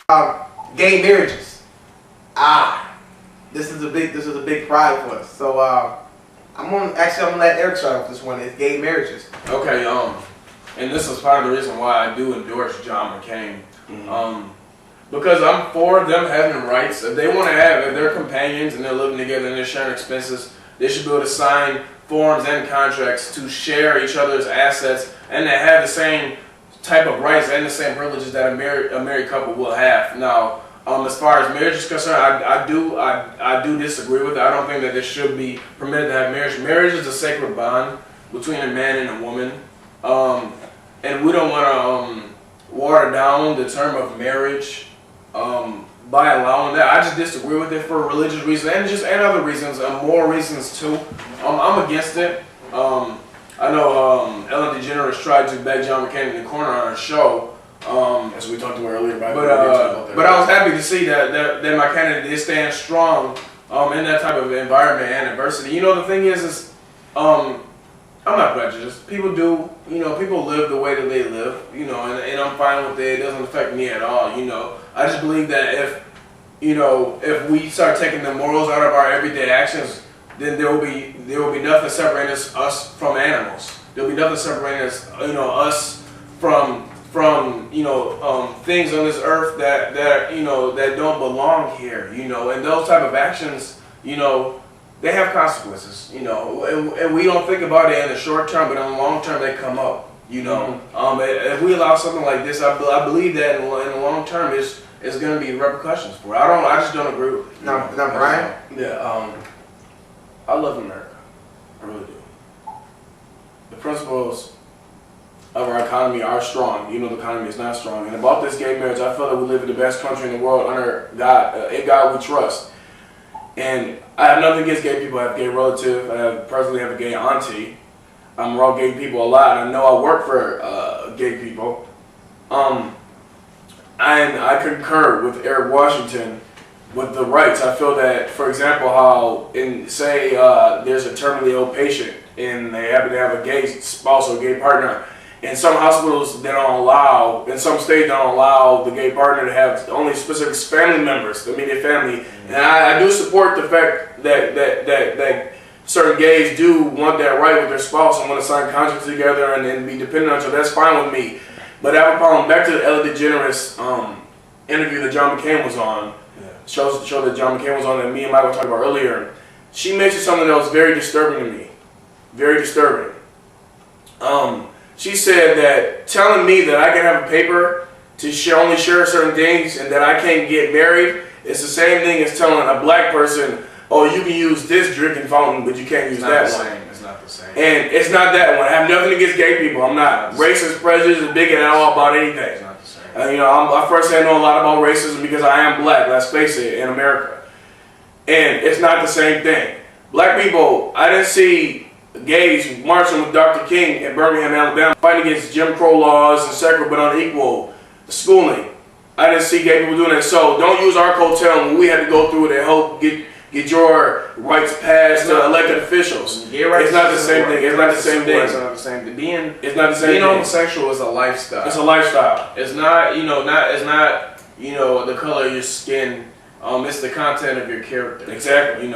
Gay marriages. This is a big pride for us. So I'm gonna let Eric start off this one. It's gay marriages. Okay. And this is part of the reason why I do endorse John McCain. Because I'm for them having rights. If they want to if they're companions and they're living together and they're sharing expenses, they should be able to sign forms and contracts to share each other's assets and to have the same type of rights and the same privileges that a married couple will have. Now, as far as marriage is concerned, I do disagree with it. I don't think that this should be permitted to have marriage. Marriage is a sacred bond between a man and a woman, and we don't want to water down the term of marriage by allowing that. I just disagree with it for religious reasons and other reasons, moral reasons too. I'm against it. I know Ellen DeGeneres tried to back John McCain in the corner on her show. As we talked about earlier, but I was happy to see that my candidate did stand strong in that type of environment and adversity. You know, the thing is I'm not prejudiced. People do, people live the way that they live, and I'm fine with it. It doesn't affect me at all, I just believe that if we start taking the morals out of our everyday actions, then there will be nothing separating us from animals. There'll be nothing separating us from things on this earth that don't belong here, and those type of actions, they have consequences, and we don't think about it in the short term, but in the long term they come up, If we allow something like this, I believe that in the long term is going to be repercussions for it. I just don't agree with it. Now, Brian? Yeah, I love America. I really do. The principles of our economy are strong. The economy is not strong. And about this gay marriage, I feel that we live in the best country in the world under God. In God we trust. And I have nothing against gay people. I have a gay relative. I personally have a gay auntie. I'm around gay people a lot. I know I work for gay people. And I concur with Eric Washington with the rights. I feel that, for example, how there's a terminally ill patient and they happen to have a gay spouse or gay partner. In some hospitals, in some states, they don't allow the gay partner to have only specific family members, the immediate family. And I do support the fact that certain gays do want that right with their spouse and want to sign contracts together and be dependent on each other. That's fine with me. But I have a problem. Back to the Ellen DeGeneres interview that John McCain was on, show that John McCain was on that me and Mike were talking about earlier. She mentioned something that was very disturbing to me. Very disturbing. She said that telling me that I can have a paper to only share certain things and that I can't get married is the same thing as telling a black person, oh, you can use this drinking fountain, but you can't use that one. It's not the same. And it's not that one. I have nothing against gay people. I'm not racist, prejudiced, bigot at all about anything. It's not the same. I first know a lot about racism because I am black, let's face it, in America. And it's not the same thing. Black people, I didn't see gays marching with Dr. King in Birmingham, Alabama, fighting against Jim Crow laws and separate but unequal schooling. I didn't see gay people doing that. So don't use our coattail when we had to go through it and help get your rights passed to elected officials. It's not the same thing. It's not the same thing. It's not the same thing. It's not the same thing. Being thing. homosexual is a lifestyle. It's a lifestyle. It's not, it's not the color of your skin. It's the content of your character. Exactly.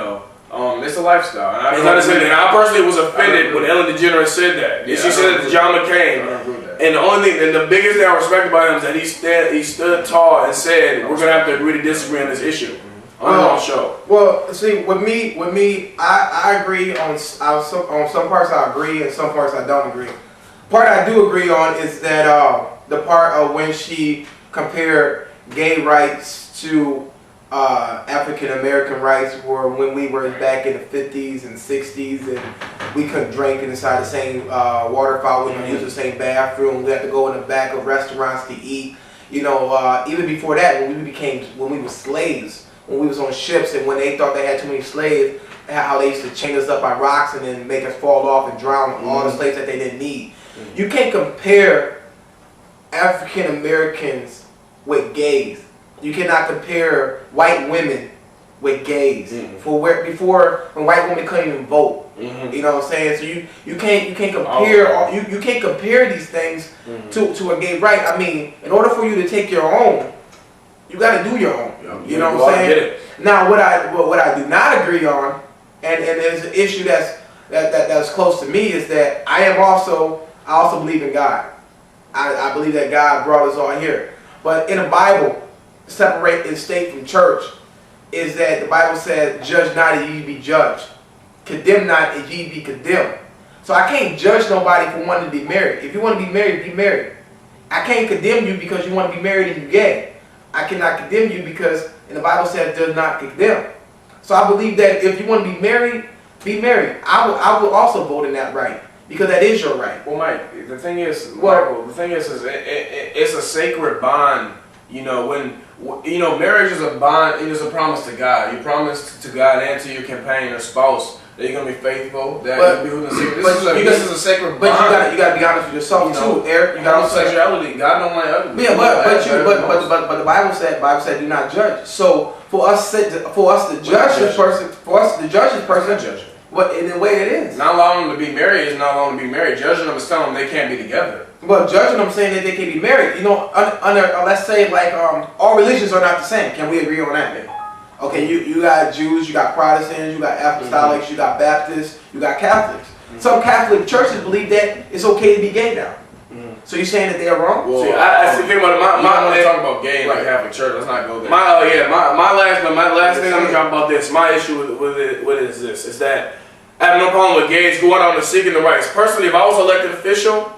It's a lifestyle. And it's not the same thing. I personally was offended when Ellen DeGeneres said that. Yeah, she said it to John McCain. I don't agree with that. And the only thing, and the biggest thing I respect about him is that he stood tall and said, we're going to have to agree to disagree on this issue. On the show. Well, see, with me, I agree on some parts. I agree, and some parts I don't agree. Part I do agree on is that the part of when she compared gay rights to African American rights were when we were back in the 50s and 60s, and we couldn't drink inside the same water fountain, we couldn't use the same bathroom. We had to go in the back of restaurants to eat. Even before that, when we were slaves. When we was on ships and when they thought they had too many slaves, how they used to chain us up by rocks and then make us fall off and drown all the slaves that they didn't need. You can't compare African Americans with gays. You cannot compare white women with gays. Before when white women couldn't even vote. You know what I'm saying? So you can't compare you can't compare these things to a gay right. I mean, in order for you to take your own, You got to do your own. Yeah, You know go what out I'm and get saying? it. Now, what I do not agree on, and there's an issue that's close to me, is that I also believe in God. I believe that God brought us all here. But in the Bible, separate in state from church is that the Bible says, "Judge not, and ye be judged. Condemn not, and ye be condemned." So I can't judge nobody for wanting to be married. If you want to be married, be married. I can't condemn you because you want to be married and you're gay. I cannot condemn you because, and the Bible says, "Does not condemn." So I believe that if you want to be married, be married. I will also vote in that right because that is your right. Well, Mike, the thing is, Well- Michael, the thing is it's a sacred bond. You know, marriage is a bond. It is a promise to God. You promise to God and to your companion or spouse that you're gonna be faithful. That But- you'll be within the but you this is a sacred But bond. you gotta be honest with yourself You know, too, Eric. You gotta homosexuality. God don't like ugly. Yeah, but the Bible said do not judge. So for us to judge this person, judge. what in the way it is. Not allowing them to be married is not allowing them to be married. Judging them is telling them they can't be together. But judging them saying that they can be married, you know, under let's say like all religions are not the same. Can we agree on that? Then? Okay, you got Jews, you got Protestants, you got Apostolics, you got Baptists, you got Catholics. Some Catholic churches believe that it's okay to be gay now. So you're saying that they're wrong? See, I see. Think about it. I want to talk about gay in the Right. Catholic Church. Let's not go there. My last thing I'm gonna talk about this. My issue with it is this: is that I have no problem with gays going out and seeking the rights. Personally, if I was elected official,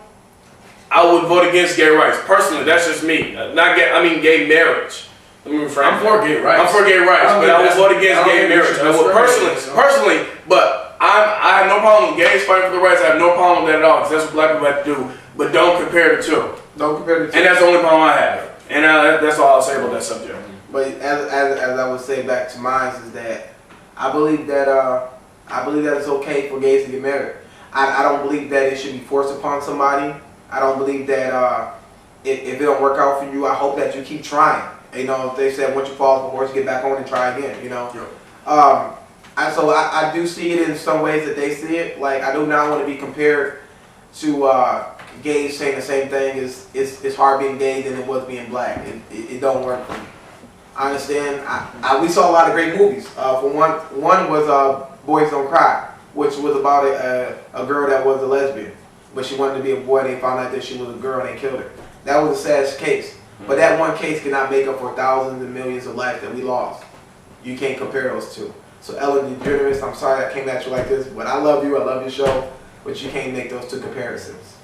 I would vote against gay rights. Personally, that's just me. Not gay. I mean gay marriage. Let me rephrase. I'm for gay rights. I'm for gay rights, but I would vote against gay marriage. I would personally, but I have no problem with gays fighting for the rights. I have no problem with that at all because that's what black people have to do. But don't compare the two. Don't compare the two. And that's the only problem I have. And that's all I'll say about that subject. But as I would say back to mine is that I believe that it's okay for gays to get married. I don't believe that it should be forced upon somebody. I don't believe that if it don't work out for you, I hope that you keep trying. You know, they said once you fall off the horse, get back on and try again. You know. Yep. I do see it in some ways that they see it. Like I do not want to be compared to gays saying the same thing. It's hard being gay than it was being black. It don't work for me. I understand. We saw a lot of great movies. For one was Boys Don't Cry, which was about a girl that was a lesbian, but she wanted to be a boy. They found out that she was a girl and they killed her. That was a sad case. But that one case cannot make up for thousands and millions of lives that we lost. You can't compare those two. So Ellen DeGeneres, I'm sorry I came at you like this, but I love you. I love your show, but you can't make those two comparisons.